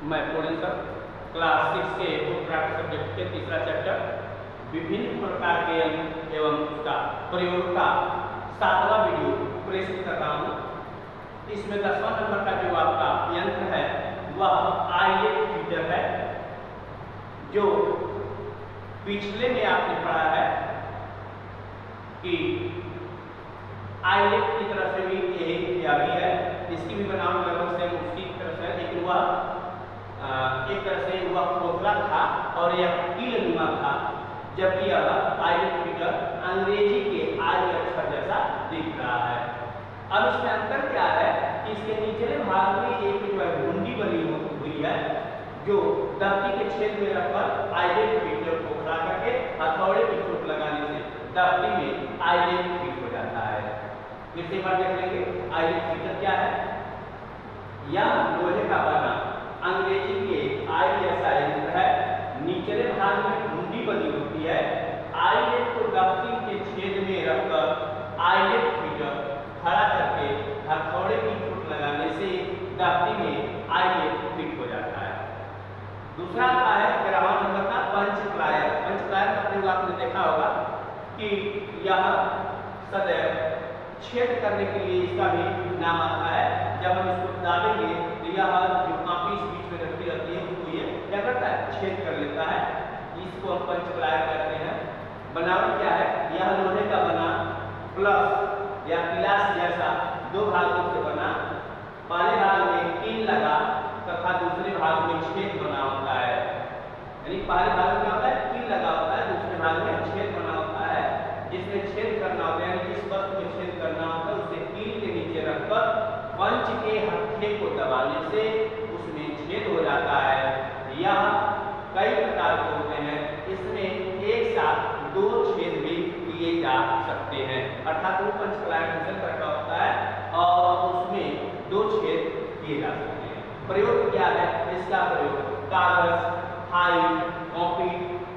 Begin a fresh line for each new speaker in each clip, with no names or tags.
मैं पूर्ण sir class 6 के उत्तराखंड सब्जेक्ट के तीसरा चैप्टर विभिन्न प्रकार के यंत्र एवं उसका प्रयोग का 7वां वीडियो प्रेषित कर रहा हूँ। इसमें 10वां नंबर का जो आपका यंत्र है वह आईएफ फीडर है, जो पिछले में आपने पढ़ा है कि आईएफ की तरफ से भी यह भी है, इसकी भी बनावट लगभग सेम उसकी तरफ से है, लेकिन वह एक तरह से वह खोखला था और यह कीलनुमा था, जबकि यह आईएफ फीडर अंग्रेजी के आई अक्षर जैसा दिख रहा है। अब इसमें अंतर क्या है कि इसके निचले भाग में एक जो है घुंडी बनी हुई है, जो दफ्ती के छेद में रखकर आईएफ फीडर को खड़ा करके हथौड़े की चोट लगाने से दफ्ती में आईएफ फिट हो जाता है। फिर से बार देख लेंगे, आईएफ फीडर क्या है? यह लोहे का बना अंग्रेजी के आई जैसा यंत्र है, निचले भाग में घुंडी बनी होती है। आईएफ को दफ्ती के छेद में रखकर आईएफ फीडर खड़ा करके हथौड़े की चोट लगाने से दफ्ती में आईएफ फिट हो जाता है। दूसरा आता है 11वां नंबर का पंच प्लायर। पंच प्लायर का प्रयोग आपने देखा होगा कि यह सदैव छेद करने के लिए इसका भी नाम आता है। जब हम इसको दाबेंगे तो यह जो कांपी इस बीच में रखी रहती है उसको ये क्या करता है? छेद कर लेता है। इसको हम पंच प्लायर कहते हैं। बनावट क्या है? यह लोहे का बना प्लस या गिलास जैसा दो भागों से बना, पहले भाग में कील लगा तथा दूसरे भाग में छेद बना होता है। यानी पहले भाग में क्या होता है? कील लगा होता है, दूसरे भाग में छेद बना होता है। जिसमें छेद करना होता है, यानी जिस वस्तु में छेद करना होता है उसे कील के नीचे रखकर पंच के हत्थे को दबाने से उसमें छेद हो जाता है। यह कई प्रकार के होते हैं, इसमें एक साथ दो छेद भी किए जा सकते हैं, अर्थात वो पंच प्लायर रखा होता है और उसमें दो छेद किए जा सकते हैं। प्रयोग क्या है इसका? प्रयोग कागज, फाइल, कॉपी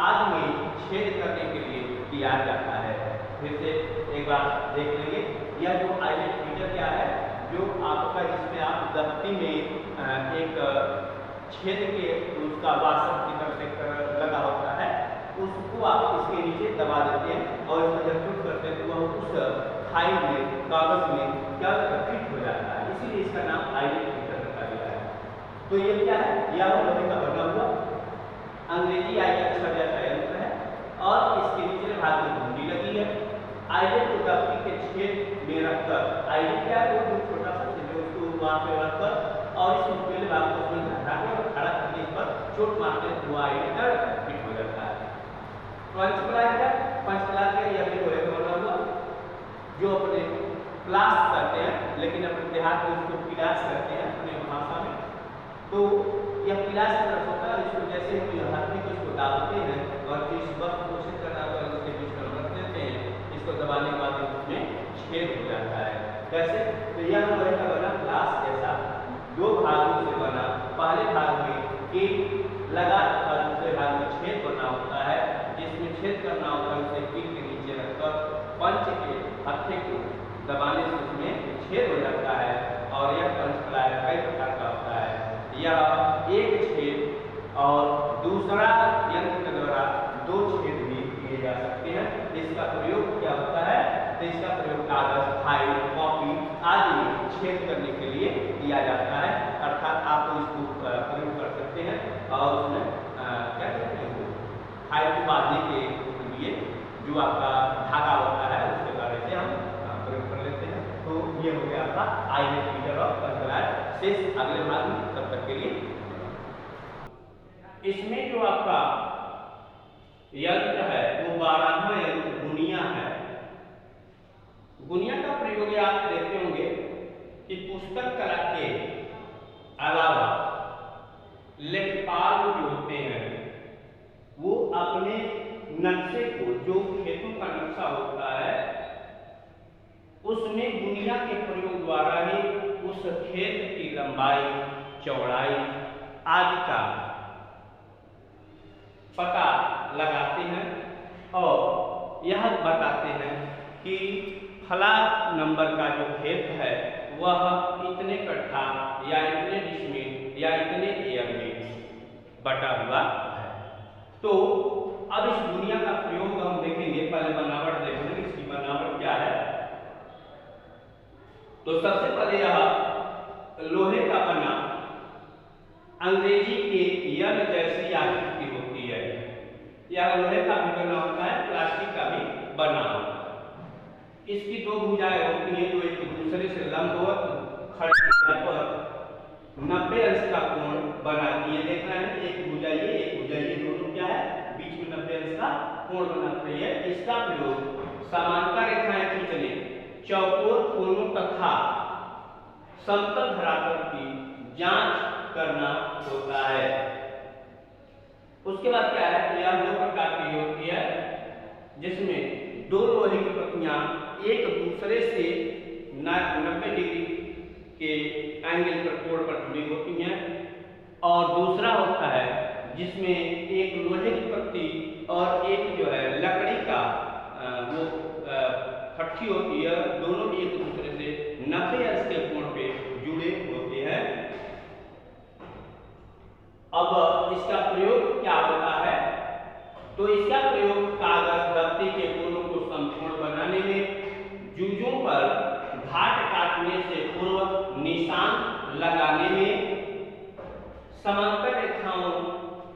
आदि में छेद करने के लिए किया जाता है। फिर से एक बार देख लेंगे, यह जो आईएफ फीडर क्या है? जो आपका जिसमें आप दफ्ती में एक छेद के उसका वाशर की तरफ से लगा होता है, उसको आप इसके नीचे दबा देते हैं और इसमें जब फिट करते हैं तो वह उस फाइल में, कागज में क्या फिट हो जाता है। इसीलिए इसका नाम आईएफ फीडर रखा गया है। तो ये क्या है? यह लोहे का बना हुआ अंग्रेजी आई अक्षर जैसा यंत्र है और इसके नीचे भाग में घुंडी लगी है। आईएफ को दफ्ती के छेद में रखकर, आईएफ क्या है? वो छोटा सा छेद है, उसको वहां पे रखकर और इस पहले भाग को उसमें धरा के और खड़ा करके इस पर चोट मारते हुए आईएफ फिट हो जाता है। पंच प्लायर क्या? पंच प्लायर क्या? यह भी लोहे का बना हुआ जो अपने प्लास करते हैं, लेकिन अपने देहात में उसको पिलास करते हैं अपने भाषा में। तो यह पिलास की तरफ होता है, इसको जैसे हम हाथ में इसको दाबते हैं और जो इस वक्त को छेद करना होता है उसके बीच में रख देते हैं, इसको दबाने के बाद उसमें छेद हो जाता है। कैसे? तो यह लोहे का बना ग्लास जैसा दो भागों से बना, पहले भाग में कील लगा और दूसरे भाग में छेद बना होता है। जिसमें छेद करना होता है उसे कील के नीचे रखकर पंच के हत्थे को दबाने से उसमें छेद हो जाता है और यह पंच प्लायर कई प्रकार का होता है। यह एक छेद और दूसरा यंत्र के द्वारा दो छेद भी किए जा सकते हैं। इसका प्रयोग क्या होता है? तो इसका प्रयोग कागज, फाइल, कॉपी आदि में छेद करने के लिए किया जाता है। अर्थात आप इसको प्रयोग कर सकते हैं और उसमें क्या कहते हैं, फाइल को बांधने के लिए जो आपका धागा होता है उसके द्वारा से हम प्रयोग कर लेते हैं। तो ये हो गया आपका आईएफ फीडर और पंच प्लायर। शेष अगले भाग में, तब तक के लिए। इसमें जो आपका यंत्र है वो 12वां यंत्र गुनिया है। गुनिया का प्रयोग आप देखते होंगे कि पुस्तक कला के अलावा लेखपाल जो होते हैं वो अपने नक्शे को, जो खेतों का नक्शा होता है, उसमें गुनिया के प्रयोग द्वारा ही उस खेत की लंबाई, चौड़ाई आदि का पता लगाते हैं और यह बताते हैं कि फला नंबर का जो खेत है वह इतने कट्ठा या इतने डिसमिल या इतने एयर में बटा हुआ है। तो अब इस दुनिया का प्रयोग हम देखेंगे, पहले बनावट देखेंगे इसकी बनावट क्या है। तो सबसे पहले यह लोहे का बना अंग्रेजी के यन जैसी आकृति होती है। यह लोहे का भी बना होता है, प्लास्टिक का भी बना होता है। इसकी दो भुजाएं होती हैं जो एक दूसरे से लंबवत खड़ी पर 90 अंश का कोण बनाती है। देख रहे हैं, एक भुजा ये दोनों क्या है, बीच में 90 अंश का कोण बनाती है। इसका प्रयोग समांतर रेखाएं खींचने, चौकोर कोणों तथा समतल धरातल की जांच करना होता है। उसके बाद क्या है, यह दो प्रकार की होती है जिसमें दो लोहे की पत्तियां एक दूसरे से 90 डिग्री के एंगल पर कोण पर जुड़ी होती हैं, और दूसरा होता है जिसमें एक लोहे की पत्ती और एक जो है लकड़ी का वो फट्टी होती है, दोनों एक दूसरे से 90 अंश के कोण पे जुड़े होते हैं। अब इसका प्रयोग क्या होता है, तो इसका प्रयोग कागज दफ्ती के कोनों को संपूर्ण बनाने में, जूजों पर घाट काटने से पूर्व निशान लगाने में, समांतर रेखाओं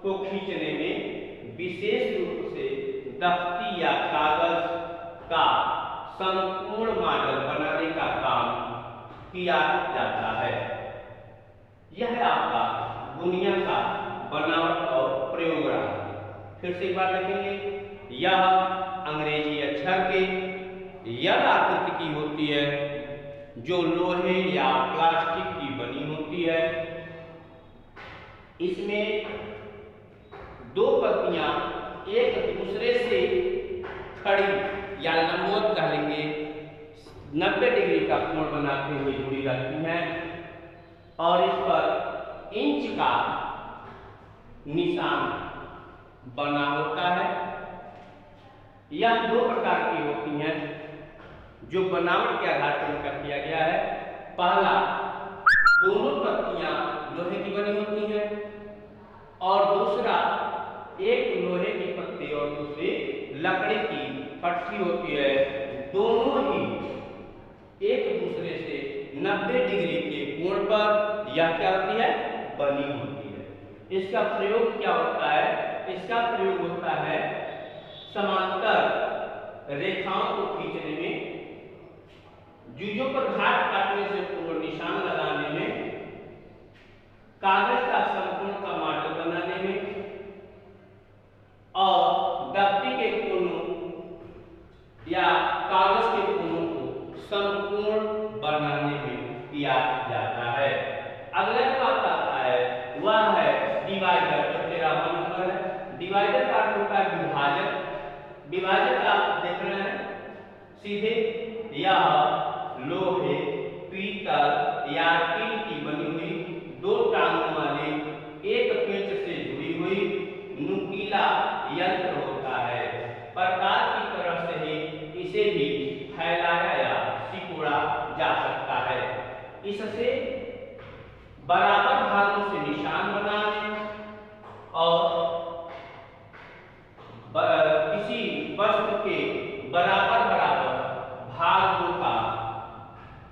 को खींचने में, विशेष रूप से दफ्ती या कागज का संपूर्ण मॉडल बनाने का काम किया जाता है। यह है आपका दुनिया का बनावट और प्रयोग रहा। फिर से एक बार देखेंगे, यह अंग्रेजी अक्षर के यह आकृति की होती है जो लोहे या प्लास्टिक की बनी होती है। इसमें दो पत्तियां एक दूसरे से खड़ी या लंबवत कह लेंगे 90 डिग्री का कोण बनाते हुए जुड़ी रहती हैं, और इस पर इंच का निशान बना होता है। यह दो प्रकार की होती हैं जो बनावट के आधार पर इनका किया गया है। पहला, दोनों पत्तियां लोहे की बनी होती हैं, और दूसरा एक लोहे की पत्ती और दूसरी लकड़ी की फट्टी होती है, दोनों ही एक दूसरे से 90 डिग्री के कोण पर यह क्या होती है, बनी होती है। इसका प्रयोग क्या होता है, इसका प्रयोग होता है समांतर रेखाओं को खींचने में, जूजों पर घाट काटने से पूर्व निशान लगाने में, कागज का संपूर्ण का मॉडल बनाने में, और दफ्ती के कोनों या कागज के कोनों को संपूर्ण बनाने में किया जाता है। अगला जो आता है वह है डिवाइडर, जो 13वां नंबर है। डिवाइडर का अर्थ होता है विभाजक। विभाजक आप देख रहे हैं सीधे, यह लोहे, पीतल या स्टील की बनी हुई दो टांगों वाली एक पेंच से जुड़ी हुई नुकीला यंत्र होता है। प्रकार की तरह से ही इसे भी फैलाया या सिकोड़ा जा सकता है। इससे बराबर भागों से निशान बनाने और किसी वस्तु के बराबर बराबर भागों का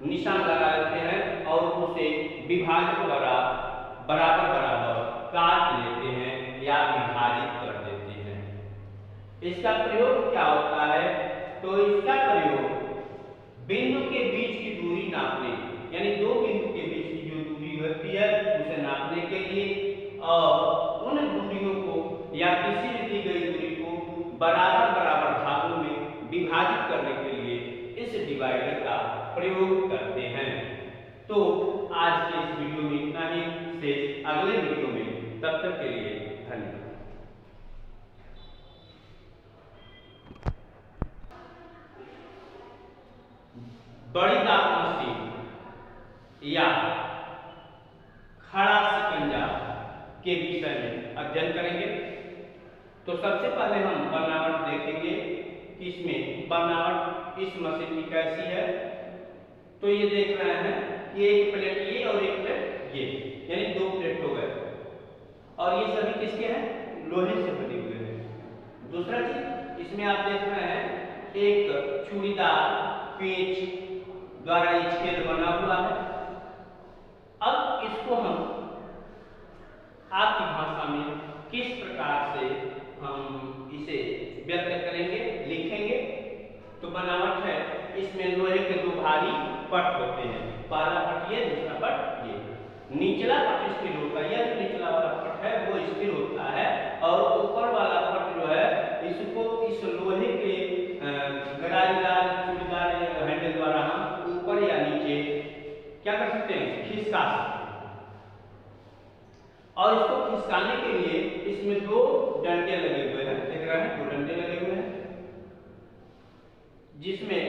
निशान लगा लेते हैं और उसे विभाजक द्वारा बराबर बराबर काट लेते हैं या विभाजित कर देते हैं। इसका प्रयोग क्या होता है, तो इसका प्रयोग बिंदु के बीच की दूरी नापने, यानी दो बिंदु के बीच की जो दूरी होती है उसे नापने के लिए, और उन दूरियों को या किसी भी दी गई दूरी को बराबर बराबर भागों में विभाजित करने के लिए इस डिवाइडर का प्रयोग करते हैं। तो आज के इस वीडियो में इतना ही, से अगले वीडियो में, तब तक के लिए धन्यवाद। बड़ी दांत मशीन या खड़ा शिकंजा के विषय में अध्ययन करेंगे। तो सबसे पहले हम बनावट देखेंगे कि इसमें बनावट इस मशीन की कैसी है। तो ये देख रहे हैं कि एक प्लेट ये और एक प्लेट ये, यानी दो प्लेट हो और ये सभी किसके हैं? लोहे से बने हुए हैं। दूसरा चीज इसमें आप देख रहे हैं एक चूड़ीदार पेच द्वारा ये छेद बना हुआ है। अब इसको हम आपकी भाषा में किस प्रकार से हम इसे व्यक्त करेंगे, लिखेंगे? तो बनावट है, इसमें लोहे के दो भारी पट होते हैं, पहला पट ये, दूसरा पट ये। निचला पट स्थिर होता है, यह जो निचला वाला पट है वो स्थिर होता है, और ऊपर वाला पट जो है इसको इस लोहे के गरारीदार चूड़ीदार हैंडल द्वारा हम ऊपर या नीचे क्या कर सकते हैं? खिसका सकते हैं। और इसको खिसकाने के लिए इसमें दो डंडे लगे हुए हैं, देख रहे हैं, दो डंडे लगे हुए हैं, जिसमें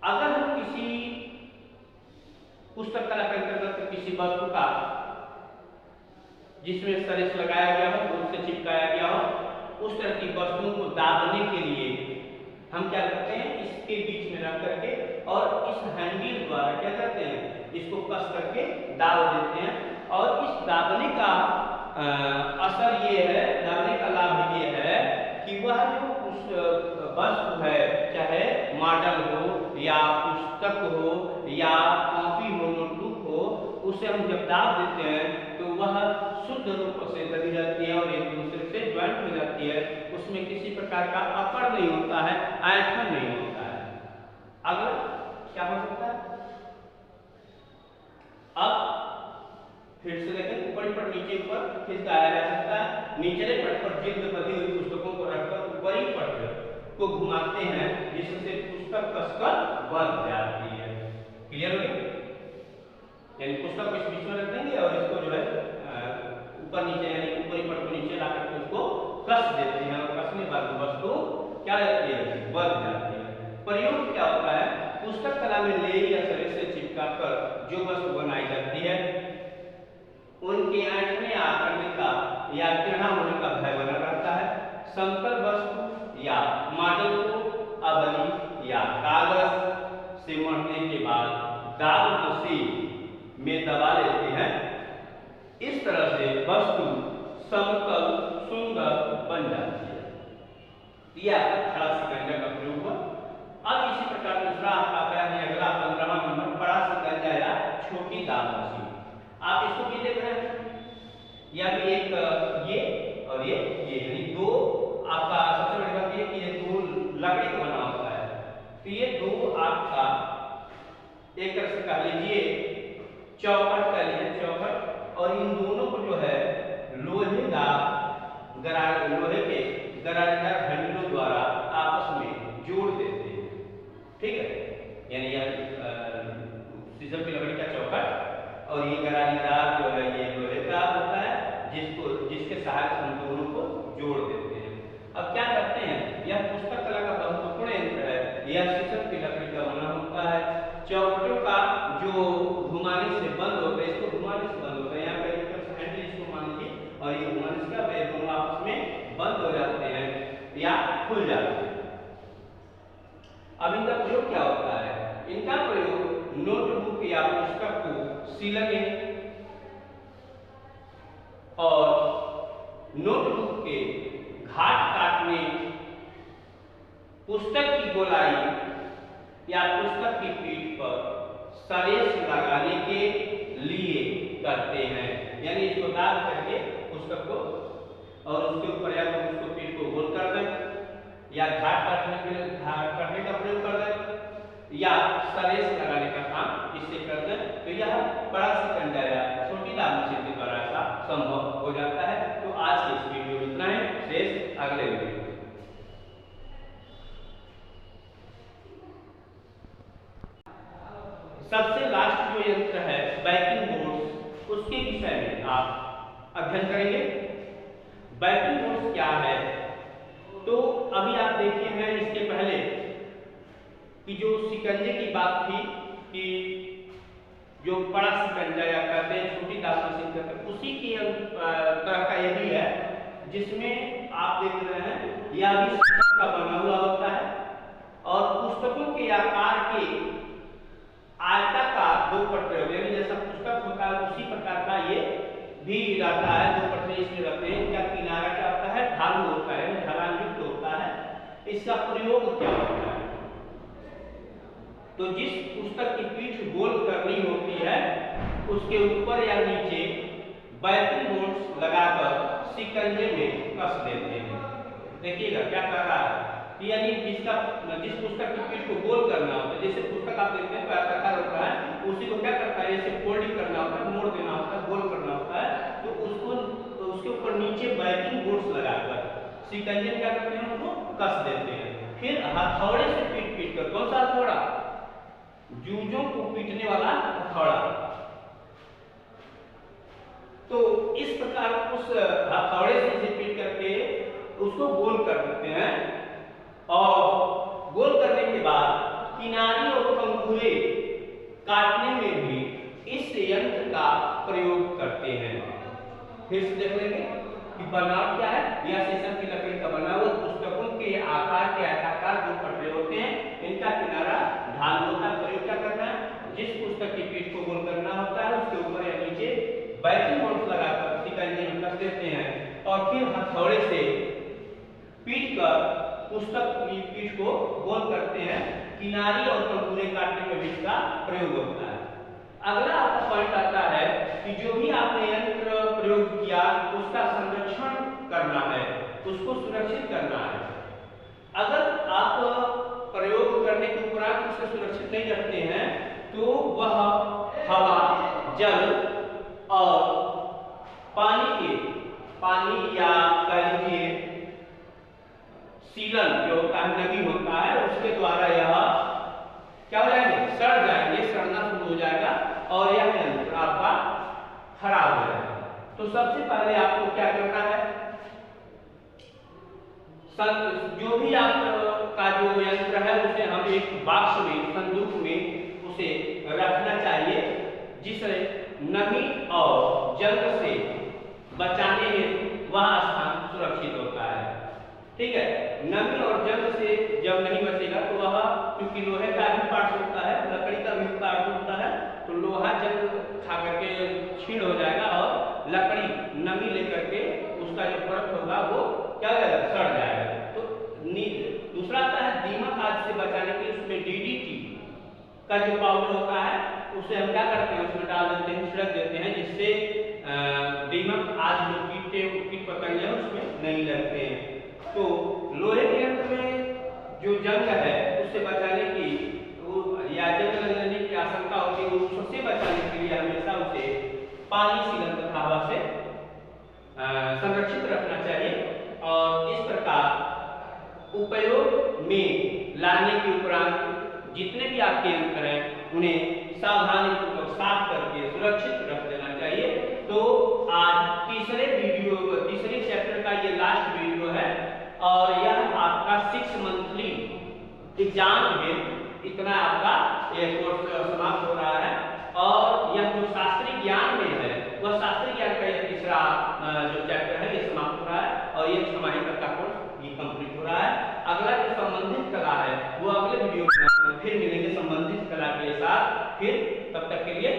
अगर हम किसी पुस्तक कला के अंतर्गत किसी वस्तु का जिसमें सरिस लगाया गया हो, उससे चिपकाया गया हो, उस तरह की वस्तुओं को दाबने के लिए हम क्या करते हैं? इसके बीच में रख करके और इस हैंडल द्वारा क्या करते हैं? इसको कस करके दाब देते हैं। और इस दाबने का असर ये है, दाबने का लाभ ये है कि वह जो उस वस्तु है, चाहे मॉडल हो या पुस्तक हो या कॉपी हो, नोटबुक हो, उसे हम जब दाब देते हैं तो वह शुद्ध रूप से दबी रहती है और एक दूसरे से ज्वाइंट हो जाती है। उसमें किसी प्रकार का अकड़ नहीं होता है, ऐंठन नहीं होता है। अगला क्या हो सकता है? अब फिर से देखें, ऊपर पर नीचे ऊपर खिसकाया जा सकता है। निचले पट पर जिल्द बंधी हुई पुस्तकों को रखकर ऊपरी पट को घुमाते हैं, जिससे पुस्तक कसकर बंध जाती है। क्लियर हो गया? यानी पुस्तक को इस बीच में रख देंगे और इसको जो है ऊपर नीचे यानी ऊपरी पट को नीचे ला करके उसको कस देते हैं, और कसने के बाद वस्तु क्या रहती है? बंध जाती है। प्रयोग क्या होता है? पुस्तक कला में लेई या सरिस से चिपका कर जो वस्तु बनाई जाती है उनके ऐंठने आकरने का या टेढ़ा होने का भय बना रहता है। समतल वस्तु या मॉडल को अबली या कागज से मढ़ने के बाद दाब मशीन में दबा लेते हैं। इस तरह से वस्तु समतल सुंदर बन जाती है। यह खड़ा शिकंजा का प्रयोग हुआ। अब इसी प्रकार दूसरा आता है अगला 15वां नंबर, बड़ा शिकंजा या छोटी दाब मशीन। आप इसको भी देख रहे हैं, या भी एक ये और ये यानी दो, आपका सबसे बड़ी बात ये कि ये दो लकड़ी का बना होता है। तो ये दो आपका एक तरह से कह लीजिए चौखट, कह लीजिए चौखट, और इन दोनों को जो है लोहे के गरारीदार हैंडलों द्वारा आपस में जोड़ देते हैं। ठीक है, यानी यह सीजम की लकड़ी का चौखट और ये गरारीदार जो है ये लोहे का होता है, जिसके सहायता से हम दोनों को जोड़ देते हैं। अब क्या करते हैं? यह पुस्तक कला का महत्वपूर्ण यंत्र है। यह शीशम की लकड़ी का बना होता है। चौखटों का जो घुमाने से बंद होता है, इसको घुमाने से बंद होता है, यहाँ पे एक तरफ से हैंडल इसको मान लीजिए और ये घुमाने से क्या है? दोनों आपस में बंद हो जाते हैं या खुल जाते हैं। अब इनका प्रयोग क्या होता है? इनका प्रयोग नोटबुक या पुस्तक को सीलने और नोटबुक के घाट काटने, पुस्तक की गोलाई या पुस्तक की पीठ पर सरेस लगाने के लिए करते हैं। यानी इसको दाब करके पुस्तक को और उसके ऊपर या तो उसको पीठ को गोल कर दें या घाट काटने का प्रयोग कर दें या सरेस लगाने का काम इससे कर दें। तो यह बड़ा शिकंजा या छोटी दाब मशीन के द्वारा ऐसा संभव हो जाता है। तो आज के इस वीडियो में इतना है, शेष अगले वीडियो। सबसे लास्ट जो यंत्र है बैकिंग बोर्ड, उसके विषय में आप अध्ययन करेंगे। बैकिंग बोर्ड क्या है? तो अभी आप देखे हैं इसके पहले कि जो शिकंजे की बात थी कि जो बड़ा शिकंजा या कहते हैं छोटी दाब मशीन कहते हैं, उसी की तरह का ये भी है, जिसमें आप देख रहे हैं यह भी शीशम का बना हुआ होता है और पुस्तकों के आकार के आयताकार दो पट्टे, यानी जैसा पुस्तक होता है उसी प्रकार का ये भी रहता है, दो पटरे इसमें रहते हैं, इनका किनारा क्या होता है, ढालू होता है, ढलानयुक्त होता है। इसका प्रयोग क्या होता है? तो जिस पुस्तक की पीठ गोल करनी होती है उसके ऊपर या नीचे बैकिंग बोर्ड्स लगाकर शिकंजे में कस देते हैं। देखिएगा क्या कर रहा है, यानी जिस पुस्तक की पीठ को गोल करना होता है, जैसे पुस्तक आप देखते हैं आयताकार होता है, उसी को क्या करता है, जैसे फोल्डिंग करना होता है, मोड़ देना होता है, गोल करना होता है, तो उसके ऊपर नीचे बैकिंग बोर्ड्स लगाकर शिकंजे में क्या करते हैं, उसको कस देते हैं। फिर हथौड़े से पीट कर, कौन सा हथौड़ा, जूजों को पीटने वाला हथौड़ा। तो इस प्रकार उस हथौड़े से पीट करके उसको गोल कर देते हैं, और गोल करने के बाद किनारी और कंगूरे काटने में भी इस यंत्र का प्रयोग करते हैं। फिर से देख लेंगे कि बनावट क्या है, यह शीशम की लकड़ी का बना हुआ पुस्तकों के आकार के आयताकार जो पटरे होते हैं, इनका किनारा ढालू का प्रयोग क्या करना है, जिस पुस्तक की पीठ को गोल करना होता है उसके ऊपर या नीचे बैकिंग बोर्ड लगाकर शिकंजे में कस देते हैं, और फिर हथौड़े से पीट कर पुस्तक की पीठ को गोल करते हैं। किनारी और कंगूरे काटने में भी इसका प्रयोग होता है। अगला आपका पॉइंट आता है कि जो भी आपने यंत्र प्रयोग किया उसका संरक्षण करना है, उसको सुरक्षित करना है। अगर आप प्रयोग करने के उपरांत उसे सुरक्षित नहीं रखते हैं तो वह हवा, जल और पानी या कह लीजिए सीलन जो होता है, नमी होता है, उसके द्वारा यह क्या हो जाएंगे, सड़ जाएंगे, सड़ना शुरू हो जाएगा और यह यंत्र आपका खराब हो जाएगा। तो सबसे पहले आपको क्या करना है, जो भी आपका जो यंत्र है उसे हम एक बॉक्स में, संदूक में उसे रखना चाहिए, जिससे नमी और जंग से बचाने में वह स्थान सुरक्षित होता है। ठीक है, नमी और जंग से जब नहीं बचेगा तो वह, क्योंकि लोहे का भी पार्ट होता है, लकड़ी का भी पार्ट होता है, तो लोहा जंग खा करके छीण हो जाएगा और लकड़ी नमी लेकर के उसका जो परत होगा वो क्या होगा, सड़ जाएगा। तो दूसरा आता है दीमक आदि से बचाने के लिए उसमें डीडीटी का जो पाउडर होता है उसे हम क्या करते हैं, उसमें डाल देते हैं, छिड़क देते हैं, जिससे दीमक आदि जो कीट पतंगे हैं उसमें नहीं लगते हैं। तो लोहे के यंत्र में जो जंग है उससे बचाने की या जंग लगने की आशंका होती है, उससे बचाने के लिए हमेशा उसे पानी, सीलन तथा हवा से संरक्षित रखना चाहिए। और इस प्रकार उपयोग में लाने के उपरांत जितने भी आपके यंत्र हैं उन्हें सावधानीपूर्वक साफ करके सुरक्षित रख देना चाहिए। तो आज तीसरे चैप्टर का ये लास्ट वीडियो है और यह आपका 6 मंथली एग्जाम में इतना आपका ये कोर्स समाप्त हो रहा है। और यह जो शास्त्रीय ज्ञान में है वह शास्त्रीय ज्ञान का यह तीसरा जो चैप्टर है ये समाप्त हो रहा है और ये 6 माही तक का कोर्स ये कंप्लीट हो रहा है। अगला जो संबंधित कला है वो अगले वीडियो में फिर मिलेंगे संबंधित कला के साथ। फिर तब तक के लिए